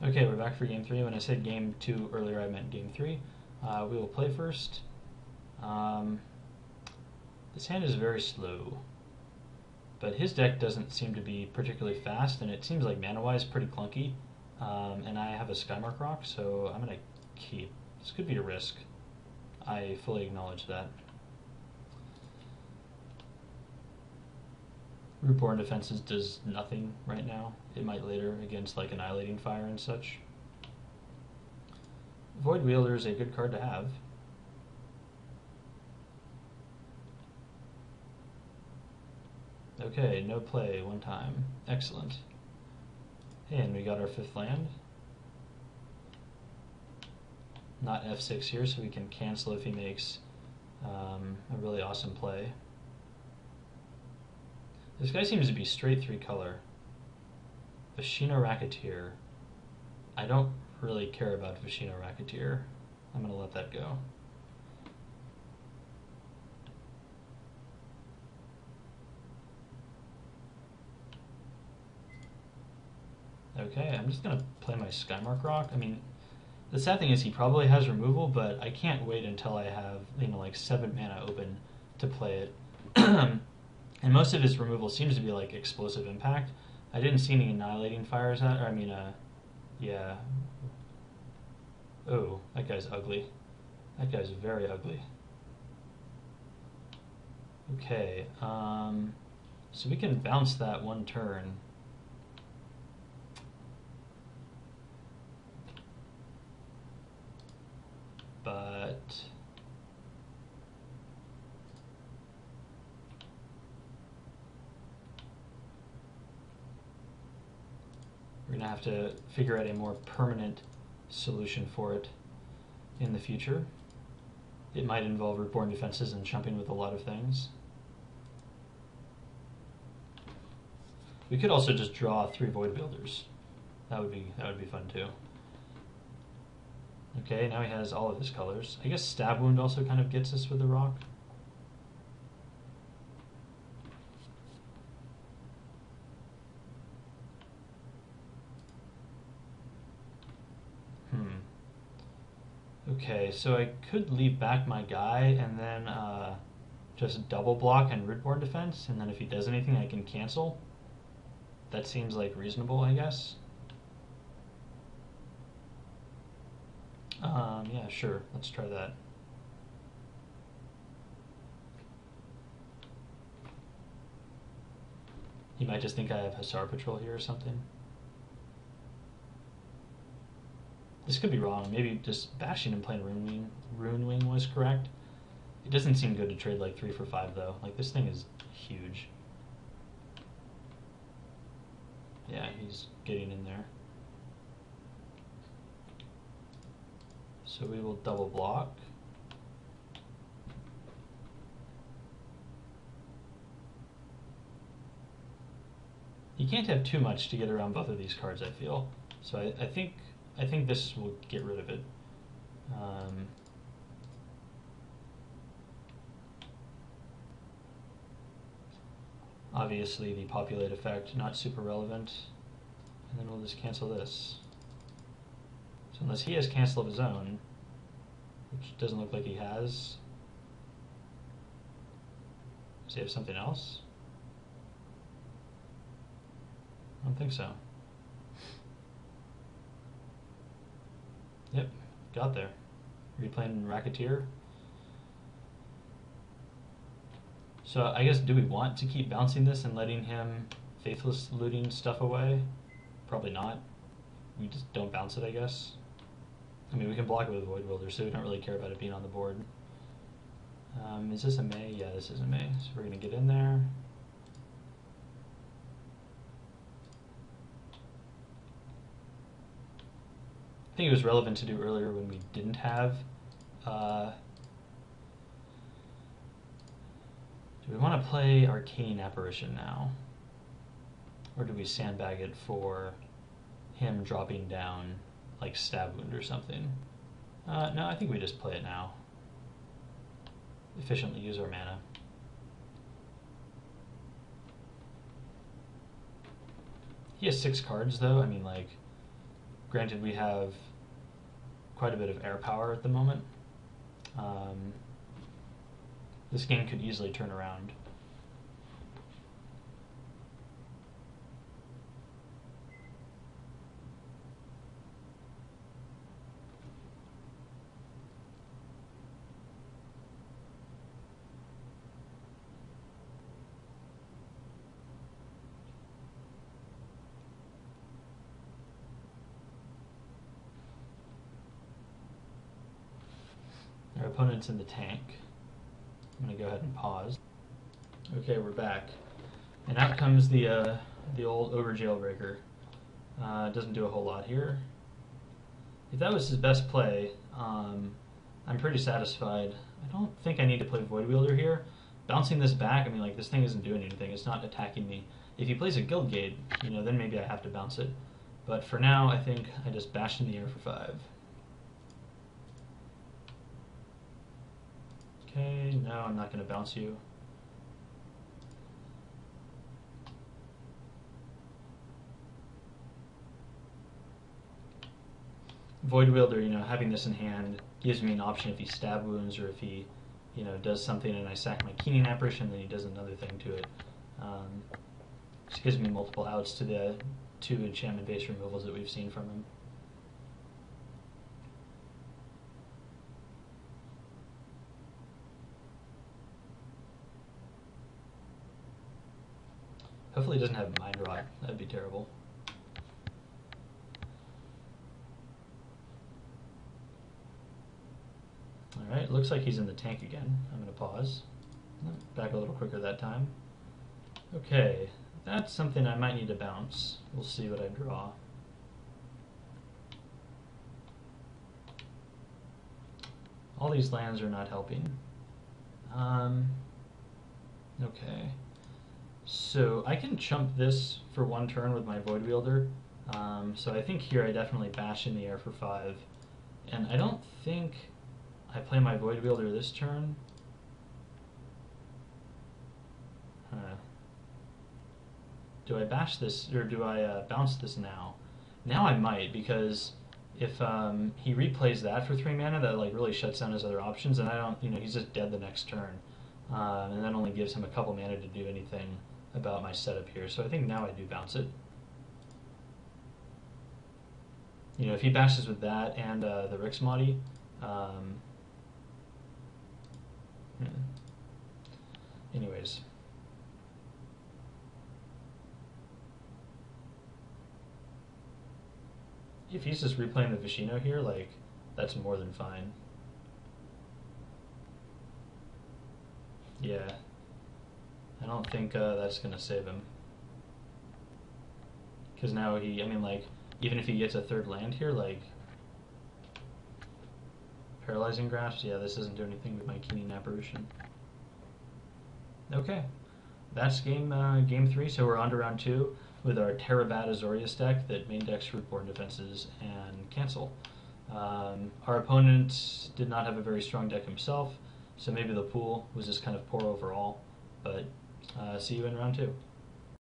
Okay, we're back for game three. When I said game two earlier, I meant game three. We will play first. Um, this hand is very slow, but his deck doesn't seem to be particularly fast, and it seems like mana-wise pretty clunky. And I have a Skymark Rock, so I'm going to keep. This could be a risk. I fully acknowledge that. Rootborn Defenses does nothing right now. It might later against like Annihilating Fire and such. Void Wielder is a good card to have. Okay, no play one time. Excellent. And we got our fifth land. Not F6 here, so we can cancel if he makes a really awesome play. This guy seems to be straight three color. Vashino Racketeer. I don't really care about Vashino Racketeer. I'm going to let that go. Okay, I'm just going to play my Skymark Rock. I mean, the sad thing is he probably has removal, but I can't wait until I have, like 7 mana open to play it. And most of his removal seems to be like Explosive Impact. I didn't see any Annihilating Fires out, yeah. Oh, that guy's ugly. That guy's very ugly. Okay, so we can bounce that one turn. But we're going to have to figure out a more permanent solution for it in the future. It might involve Rootborn Defenses and chumping with a lot of things. We could also just draw 3 Void Builders. That would be fun too. Okay, now he has all of his colors. I guess Stab Wound also kind of gets us with the rock. Okay, so I could leave back my guy and then just double block and Rootborn Defense, and then if he does anything I can cancel. That seems like reasonable, I guess. Yeah, sure, let's try that. He might just think I have Hussar Patrol here or something. This could be wrong. Maybe just bashing and playing Rune Wing was correct. It doesn't seem good to trade like 3 for 5 though. Like this thing is huge. Yeah, he's getting in there. So we will double block. You can't have too much to get around both of these cards, I feel. So I think this will get rid of it. Obviously the populate effect, not super relevant. And then we'll just cancel this. So unless he has cancel of his own, which doesn't look like he has. Does he have something else? I don't think so. Yep, got there. Are you playing Racketeer? So I guess, do we want to keep bouncing this and letting him Faithless looting stuff away? Probably not. We just don't bounce it, I guess. I mean, we can block it with Void Wielder, so we don't really care about it being on the board. Is this a May? Yeah, this is a May. So we're going to get in there. I think it was relevant to do earlier when we didn't have. Do we want to play Arcane Apparition now? Or do we sandbag it for him dropping down like Stab Wound or something? No, I think we just play it now. Efficiently use our mana. He has 6 cards though. I mean, like, Granted, we have quite a bit of air power at the moment. This game could easily turn around. Our opponent's in the tank. I'm going to go ahead and pause. Okay, we're back. And out comes the old Ogre Jailbreaker. Doesn't do a whole lot here. If that was his best play, I'm pretty satisfied. I don't think I need to play Void Wielder here. Bouncing this back, I mean, like, this thing isn't doing anything. It's not attacking me. If he plays a Guild Gate, you know, then maybe I have to bounce it. But for now, I think I just bash in the air for 5. Okay, no, I'm not going to bounce you. Void Wielder, you know, having this in hand gives me an option if he stab wounds or if he, you know, does something and I sack my Keening Apparition, then he does another thing to it. Just gives me multiple outs to the 2 enchantment-based removals that we've seen from him. Hopefully he doesn't have Mind Rot. That'd be terrible. Alright, looks like he's in the tank again. I'm going to pause. Back a little quicker that time. Okay, that's something I might need to bounce. We'll see what I draw. All these lands are not helping. Okay. So I can chump this for 1 turn with my Void Wielder. So I think here I definitely bash in the air for 5. And I don't think I play my Void Wielder this turn. Do I bash this, or do I bounce this now? Now I might, because if he replays that for 3 mana, that like really shuts down his other options, and I don't, you know, he's just dead the next turn. And that only gives him a couple mana to do anything about my setup here. So I think now I do bounce it. You know, if he bashes with that and the Rix Modi, anyways. If he's just replaying the Vishino here, like, that's more than fine. Yeah. I don't think that's going to save him. Because now he, I mean, like, even if he gets a 3rd land here, like, Paralyzing Grasp, yeah, this doesn't do anything with my Keening Apparition. Okay. That's game 3, so we're on to round 2 with our Terrabat Azorius deck that main decks Rootborn Defenses and cancel. Our opponent did not have a very strong deck himself, so maybe the pool was just kind of poor overall, but see you in round 2.